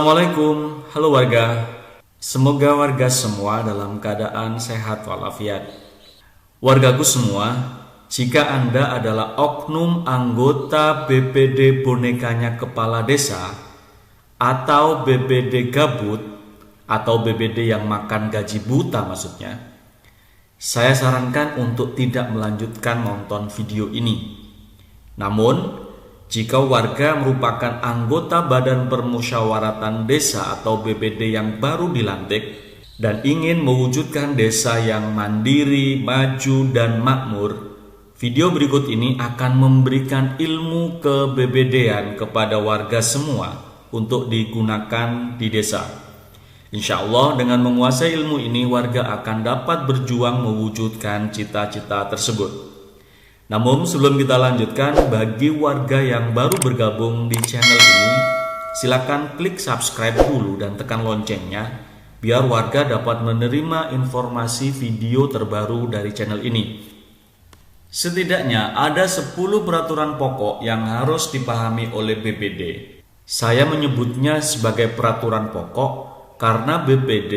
Assalamualaikum, halo warga. Semoga warga semua dalam keadaan sehat walafiat. Wargaku semua, jika Anda adalah oknum anggota BPD bonekanya kepala desa atau BPD gabut atau BPD yang makan gaji buta maksudnya, saya sarankan untuk tidak melanjutkan nonton video ini. Namun, jika warga merupakan anggota Badan Permusyawaratan Desa atau BPD yang baru dilantik dan ingin mewujudkan desa yang mandiri, maju, dan makmur, video berikut ini akan memberikan ilmu ke-BPD-an kepada warga semua untuk digunakan di desa. Insya Allah dengan menguasai ilmu ini warga akan dapat berjuang mewujudkan cita-cita tersebut. Namun sebelum kita lanjutkan, bagi warga yang baru bergabung di channel ini, silakan klik subscribe dulu dan tekan loncengnya biar warga dapat menerima informasi video terbaru dari channel ini. Setidaknya ada 10 peraturan pokok yang harus dipahami oleh BPD. Saya menyebutnya sebagai peraturan pokok karena BPD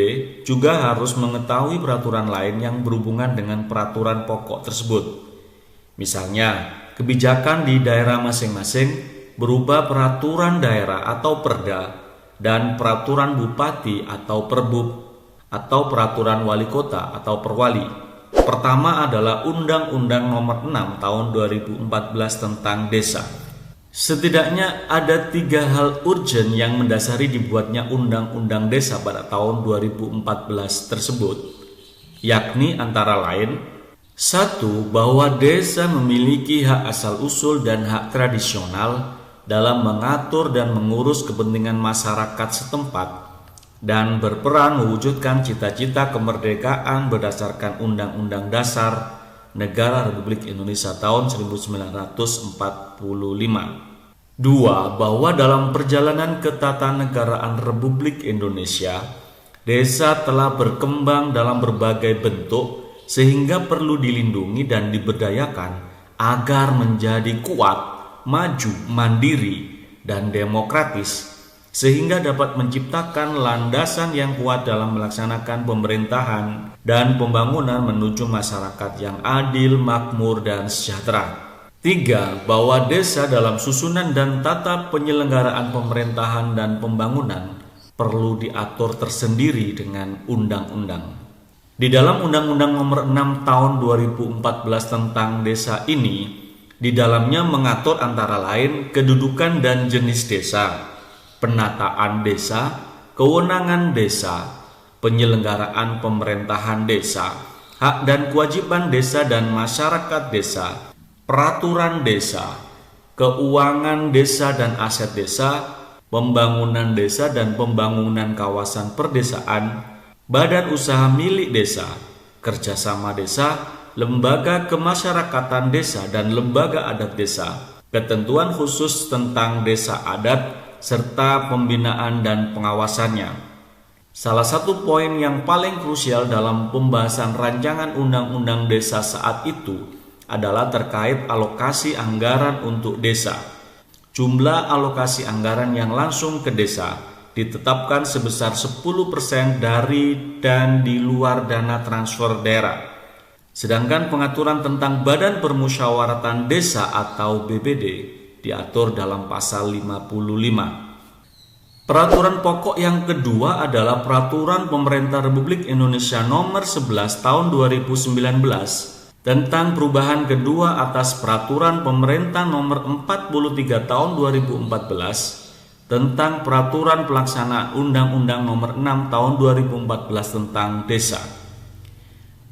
juga harus mengetahui peraturan lain yang berhubungan dengan peraturan pokok tersebut. Misalnya, kebijakan di daerah masing-masing berupa peraturan daerah atau perda dan peraturan bupati atau perbub atau peraturan wali kota atau perwali. Pertama adalah Undang-Undang Nomor 6 Tahun 2014 tentang Desa. Setidaknya ada 3 hal urgent yang mendasari dibuatnya Undang-Undang Desa pada tahun 2014 tersebut, yakni antara lain: 1. Bahwa desa memiliki hak asal-usul dan hak tradisional dalam mengatur dan mengurus kepentingan masyarakat setempat dan berperan mewujudkan cita-cita kemerdekaan berdasarkan Undang-Undang Dasar Negara Republik Indonesia tahun 1945. 2. Bahwa dalam perjalanan ketatanegaraan Republik Indonesia, desa telah berkembang dalam berbagai bentuk sehingga perlu dilindungi dan diberdayakan agar menjadi kuat, maju, mandiri, dan demokratis, sehingga dapat menciptakan landasan yang kuat dalam melaksanakan pemerintahan dan pembangunan menuju masyarakat yang adil, makmur, dan sejahtera. 3. Bahwa desa dalam susunan dan tata penyelenggaraan pemerintahan dan pembangunan perlu diatur tersendiri dengan undang-undang. Di dalam Undang-Undang Nomor 6 Tahun 2014 tentang Desa ini, di dalamnya mengatur antara lain kedudukan dan jenis desa, penataan desa, kewenangan desa, penyelenggaraan pemerintahan desa, hak dan kewajiban desa dan masyarakat desa, peraturan desa, keuangan desa dan aset desa, pembangunan desa dan pembangunan kawasan perdesaan, badan usaha milik desa, kerjasama desa, lembaga kemasyarakatan desa dan lembaga adat desa, ketentuan khusus tentang desa adat, serta pembinaan dan pengawasannya. Salah satu poin yang paling krusial dalam pembahasan rancangan undang-undang desa saat itu adalah terkait alokasi anggaran untuk desa. Jumlah alokasi anggaran yang langsung ke desa ditetapkan sebesar 10% dari dan di luar dana transfer daerah. Sedangkan pengaturan tentang Badan Permusyawaratan Desa atau BPD diatur dalam pasal 55. Peraturan pokok yang kedua adalah Peraturan Pemerintah Republik Indonesia Nomor 11 Tahun 2019 tentang perubahan kedua atas Peraturan Pemerintah Nomor 43 Tahun 2014 tentang Peraturan Pelaksanaan Undang-Undang Nomor 6 Tahun 2014 tentang Desa.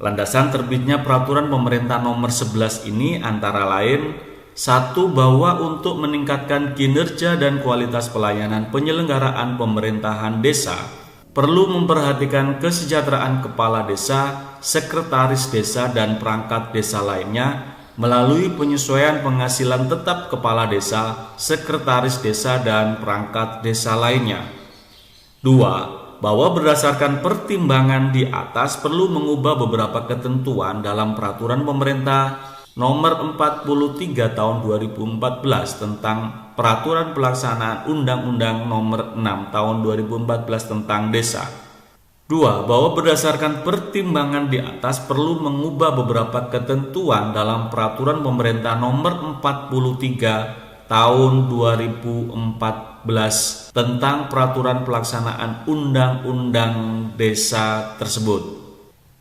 Landasan terbitnya Peraturan Pemerintah Nomor 11 ini antara lain: 1. Bahwa untuk meningkatkan kinerja dan kualitas pelayanan penyelenggaraan pemerintahan desa perlu memperhatikan kesejahteraan kepala desa, sekretaris desa, dan perangkat desa lainnya melalui penyesuaian penghasilan tetap kepala desa, sekretaris desa, dan perangkat desa lainnya. 2. Bahwa berdasarkan pertimbangan di atas perlu mengubah beberapa ketentuan dalam peraturan pemerintah Nomor 43 tahun 2014 tentang Peraturan Pelaksanaan Undang-Undang Nomor 6 tahun 2014 tentang Desa. 2. Bahwa berdasarkan pertimbangan di atas perlu mengubah beberapa ketentuan dalam Peraturan Pemerintah Nomor 43 tahun 2014 tentang Peraturan Pelaksanaan Undang-Undang Desa tersebut.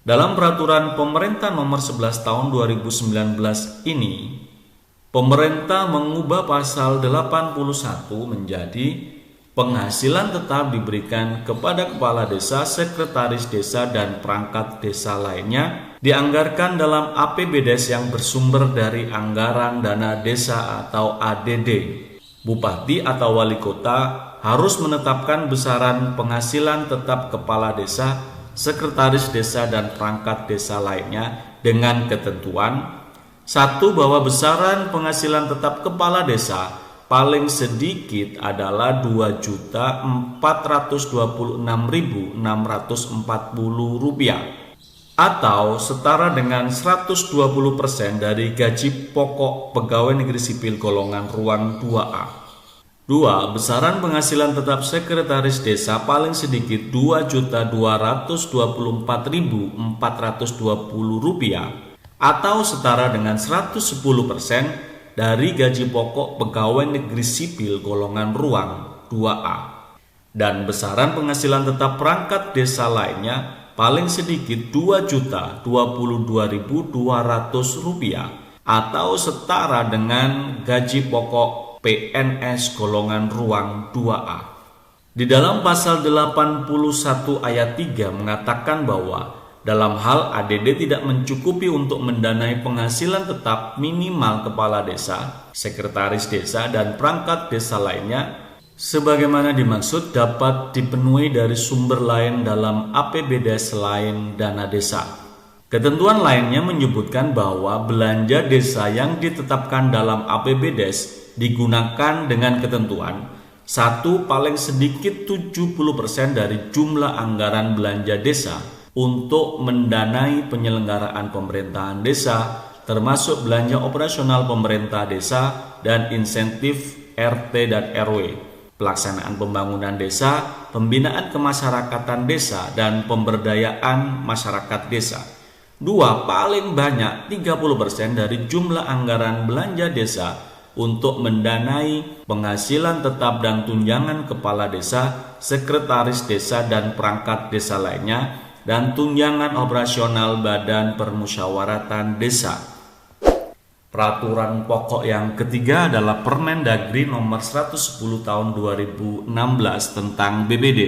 Dalam Peraturan Pemerintah Nomor 11 tahun 2019 ini, pemerintah mengubah pasal 81 menjadi penghasilan tetap diberikan kepada kepala desa, sekretaris desa, dan perangkat desa lainnya dianggarkan dalam APBDes yang bersumber dari anggaran dana desa atau ADD. Bupati atau wali kota harus menetapkan besaran penghasilan tetap kepala desa, sekretaris desa, dan perangkat desa lainnya dengan ketentuan: 1. Bahwa besaran penghasilan tetap kepala desa paling sedikit adalah Rp2.426.640 atau setara dengan 120% dari gaji pokok pegawai negeri sipil golongan ruang 2A. 2. Besaran penghasilan tetap sekretaris desa paling sedikit Rp2.224.420 atau setara dengan 110% dari gaji pokok pegawai negeri sipil golongan ruang 2A. Dan besaran penghasilan tetap perangkat desa lainnya paling sedikit Rp2.022.200 atau setara dengan gaji pokok PNS golongan ruang 2A. Di dalam pasal 81 ayat 3 mengatakan bahwa dalam hal ADD tidak mencukupi untuk mendanai penghasilan tetap minimal kepala desa, sekretaris desa, dan perangkat desa lainnya, sebagaimana dimaksud dapat dipenuhi dari sumber lain dalam APBD selain dana desa. Ketentuan lainnya menyebutkan bahwa belanja desa yang ditetapkan dalam APBDes digunakan dengan ketentuan: 1. Paling sedikit 70% dari jumlah anggaran belanja desa untuk mendanai penyelenggaraan pemerintahan desa, termasuk belanja operasional pemerintah desa dan insentif RT dan RW, pelaksanaan pembangunan desa, pembinaan kemasyarakatan desa, dan pemberdayaan masyarakat desa. 2. Paling banyak 30% dari jumlah anggaran belanja desa untuk mendanai penghasilan tetap dan tunjangan kepala desa, sekretaris desa, dan perangkat desa lainnya, dan tunjangan operasional badan permusyawaratan desa. Peraturan pokok yang ketiga adalah Permendagri nomor 110 tahun 2016 tentang BBD.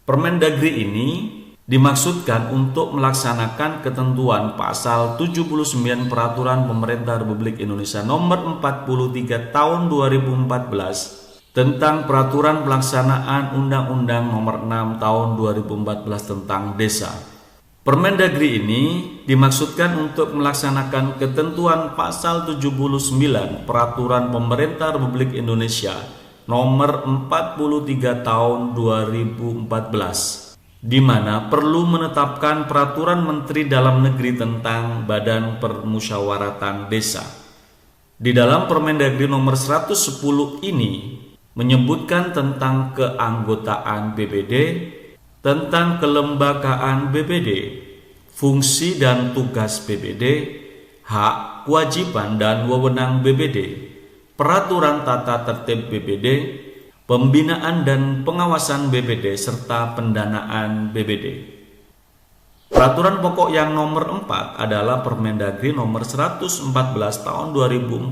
Permendagri ini dimaksudkan untuk melaksanakan ketentuan pasal 79 Peraturan Pemerintah Republik Indonesia nomor 43 tahun 2014 tentang Peraturan Pelaksanaan Undang-Undang nomor 6 tahun 2014 tentang Desa. Permendagri ini dimaksudkan untuk melaksanakan ketentuan pasal 79 Peraturan Pemerintah Republik Indonesia nomor 43 tahun 2014, di mana perlu menetapkan peraturan Menteri Dalam Negeri tentang Badan Permusyawaratan Desa. Di dalam Permendagri nomor 110 ini menyebutkan tentang keanggotaan BPD, tentang kelembagaan BPD, fungsi dan tugas BPD, hak, kewajiban, dan wewenang BPD, peraturan tata tertib BPD, pembinaan dan pengawasan BPD, serta pendanaan BPD. Peraturan pokok yang nomor 4 adalah Permendagri nomor 114 tahun 2014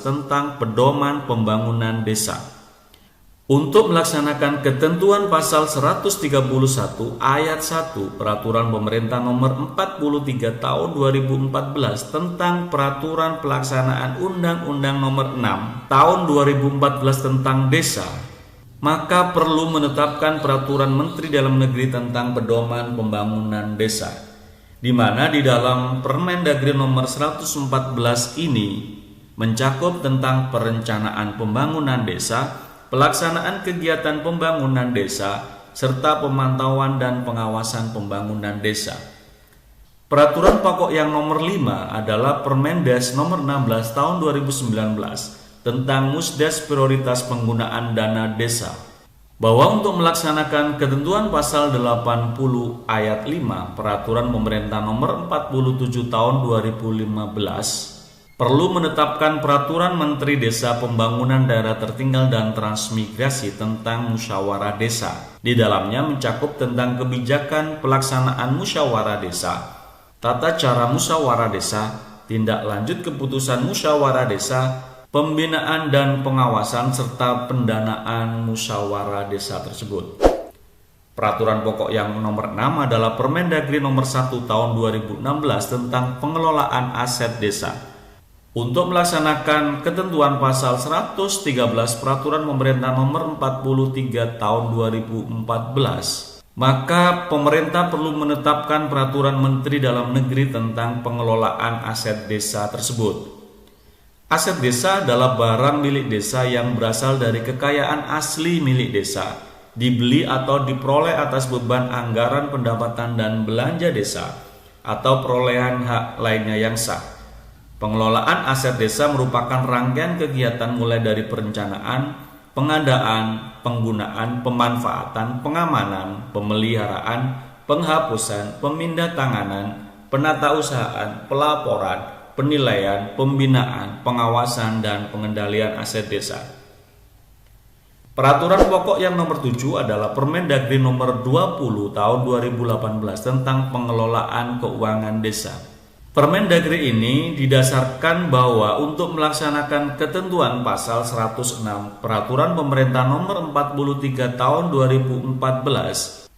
tentang Pedoman Pembangunan Desa. Untuk melaksanakan ketentuan pasal 131 ayat 1 Peraturan Pemerintah nomor 43 tahun 2014 tentang Peraturan Pelaksanaan Undang-Undang nomor 6 tahun 2014 tentang Desa, maka perlu menetapkan peraturan Menteri Dalam Negeri tentang Pedoman Pembangunan Desa, di mana di dalam Permendagri nomor 114 ini mencakup tentang perencanaan pembangunan desa, pelaksanaan kegiatan pembangunan desa, serta pemantauan dan pengawasan pembangunan desa. Peraturan pokok yang nomor 5 adalah Permendes nomor 16 tahun 2019 tentang Musdes prioritas penggunaan dana desa. Bahwa untuk melaksanakan ketentuan pasal 80 ayat 5 Peraturan Pemerintah nomor 47 tahun 2015 perlu menetapkan Peraturan Menteri Desa Pembangunan Daerah Tertinggal dan Transmigrasi tentang musyawarah desa. Di dalamnya mencakup tentang kebijakan pelaksanaan musyawarah desa, tata cara musyawarah desa, tindak lanjut keputusan musyawarah desa, pembinaan dan pengawasan, serta pendanaan musyawarah desa tersebut. Peraturan pokok yang nomor 6 adalah Permendagri nomor 1 tahun 2016 tentang pengelolaan aset desa. Untuk melaksanakan ketentuan pasal 113 Peraturan Pemerintah nomor 43 tahun 2014, maka pemerintah perlu menetapkan peraturan Menteri Dalam Negeri tentang pengelolaan aset desa tersebut. Aset desa adalah barang milik desa yang berasal dari kekayaan asli milik desa, dibeli atau diperoleh atas beban anggaran pendapatan dan belanja desa, atau perolehan hak lainnya yang sah. Pengelolaan aset desa merupakan rangkaian kegiatan mulai dari perencanaan, pengadaan, penggunaan, pemanfaatan, pengamanan, pemeliharaan, penghapusan, pemindahantanganan, penatausahaan, pelaporan, penilaian, pembinaan, pengawasan, dan pengendalian aset desa. Peraturan pokok yang nomor 7 adalah Permendagri nomor 20 tahun 2018 tentang pengelolaan keuangan desa. Permendagri ini didasarkan bahwa untuk melaksanakan ketentuan pasal 106 Peraturan Pemerintah nomor 43 tahun 2014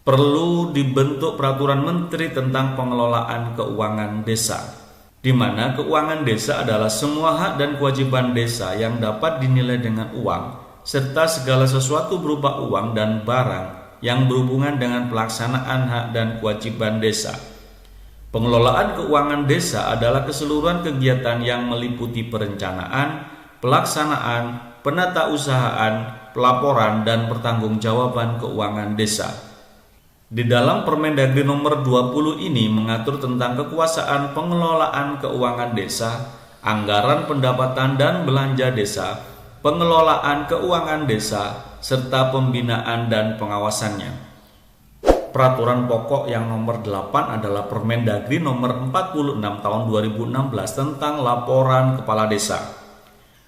perlu dibentuk peraturan menteri tentang pengelolaan keuangan desa, di mana keuangan desa adalah semua hak dan kewajiban desa yang dapat dinilai dengan uang, serta segala sesuatu berupa uang dan barang yang berhubungan dengan pelaksanaan hak dan kewajiban desa. Pengelolaan keuangan desa adalah keseluruhan kegiatan yang meliputi perencanaan, pelaksanaan, penatausahaan, pelaporan, dan pertanggungjawaban keuangan desa. Di dalam Permendagri nomor 20 ini mengatur tentang kekuasaan pengelolaan keuangan desa, anggaran pendapatan dan belanja desa, pengelolaan keuangan desa, serta pembinaan dan pengawasannya. Peraturan pokok yang nomor 8 adalah Permendagri nomor 46 tahun 2016 tentang laporan kepala desa.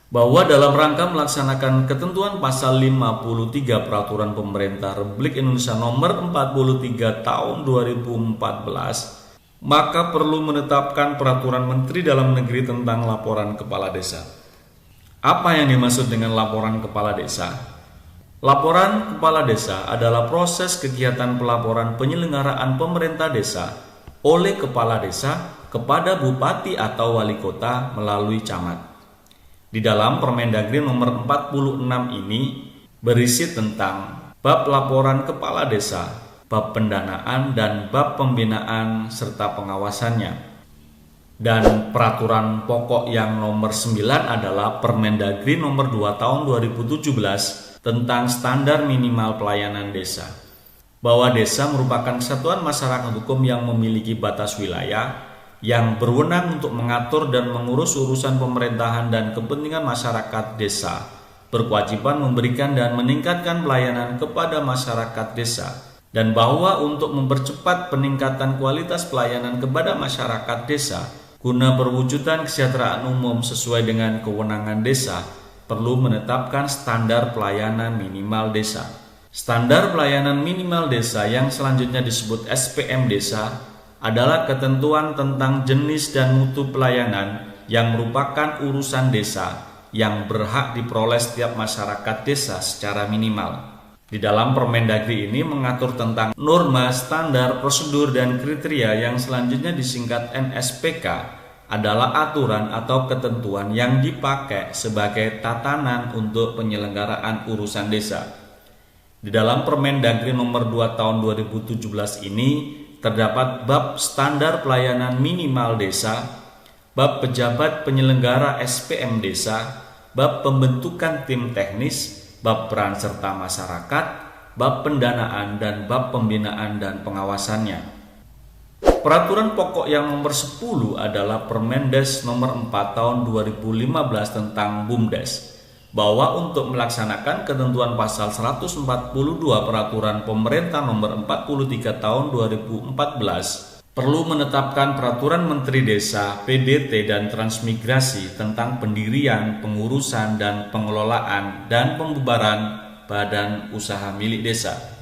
Bahwa dalam rangka melaksanakan ketentuan pasal 53 Peraturan Pemerintah Republik Indonesia nomor 43 tahun 2014, maka perlu menetapkan Peraturan Menteri Dalam Negeri tentang laporan kepala desa. Apa yang dimaksud dengan laporan kepala desa? Laporan kepala desa adalah proses kegiatan pelaporan penyelenggaraan pemerintah desa oleh kepala desa kepada bupati atau wali kota melalui camat. Di dalam Permendagri nomor 46 ini berisi tentang bab laporan kepala desa, bab pendanaan, dan bab pembinaan serta pengawasannya. Dan peraturan pokok yang nomor 9 adalah Permendagri nomor 2 tahun 2017 tentang standar minimal pelayanan desa. Bahwa desa merupakan kesatuan masyarakat hukum yang memiliki batas wilayah, yang berwenang untuk mengatur dan mengurus urusan pemerintahan dan kepentingan masyarakat desa, berkewajiban memberikan dan meningkatkan pelayanan kepada masyarakat desa, dan bahwa untuk mempercepat peningkatan kualitas pelayanan kepada masyarakat desa guna perwujudan kesejahteraan umum sesuai dengan kewenangan desa, perlu menetapkan standar pelayanan minimal desa. Standar pelayanan minimal desa yang selanjutnya disebut SPM desa adalah ketentuan tentang jenis dan mutu pelayanan yang merupakan urusan desa yang berhak diperoleh setiap masyarakat desa secara minimal. Di dalam Permendagri ini mengatur tentang norma, standar, prosedur, dan kriteria yang selanjutnya disingkat NSPK adalah aturan atau ketentuan yang dipakai sebagai tatanan untuk penyelenggaraan urusan desa. Di dalam Permendagri nomor 2 tahun 2017 ini terdapat bab standar pelayanan minimal desa, bab pejabat penyelenggara SPM desa, bab pembentukan tim teknis, bab peran serta masyarakat, bab pendanaan, dan bab pembinaan dan pengawasannya. Peraturan pokok yang nomor 10 adalah Permendes nomor 4 tahun 2015 tentang BUMDes, bahwa untuk melaksanakan ketentuan pasal 142 Peraturan Pemerintah nomor 43 tahun 2014 perlu menetapkan Peraturan Menteri Desa, PDT, dan Transmigrasi tentang pendirian, pengurusan, dan pengelolaan dan pembubaran badan usaha milik desa.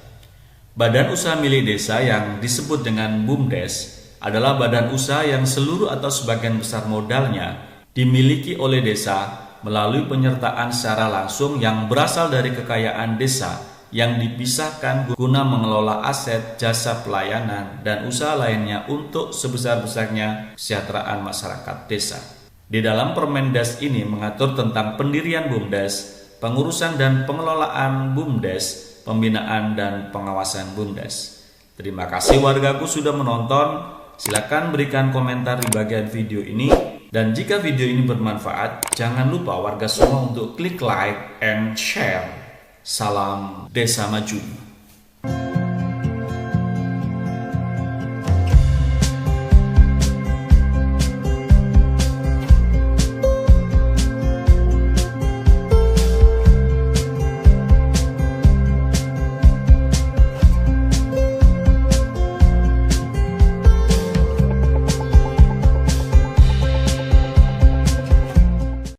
Badan usaha milik desa yang disebut dengan BUMDes adalah badan usaha yang seluruh atau sebagian besar modalnya dimiliki oleh desa melalui penyertaan secara langsung yang berasal dari kekayaan desa yang dipisahkan guna mengelola aset, jasa pelayanan, dan usaha lainnya untuk sebesar-besarnya kesejahteraan masyarakat desa. Di dalam Permendes ini mengatur tentang pendirian BUMDes, pengurusan dan pengelolaan BUMDes, pembinaan dan pengawasan BUMDes. Terima kasih wargaku sudah menonton. Silakan berikan komentar di bagian video ini. Dan jika video ini bermanfaat, jangan lupa warga semua untuk klik like and share. Salam Desa Maju.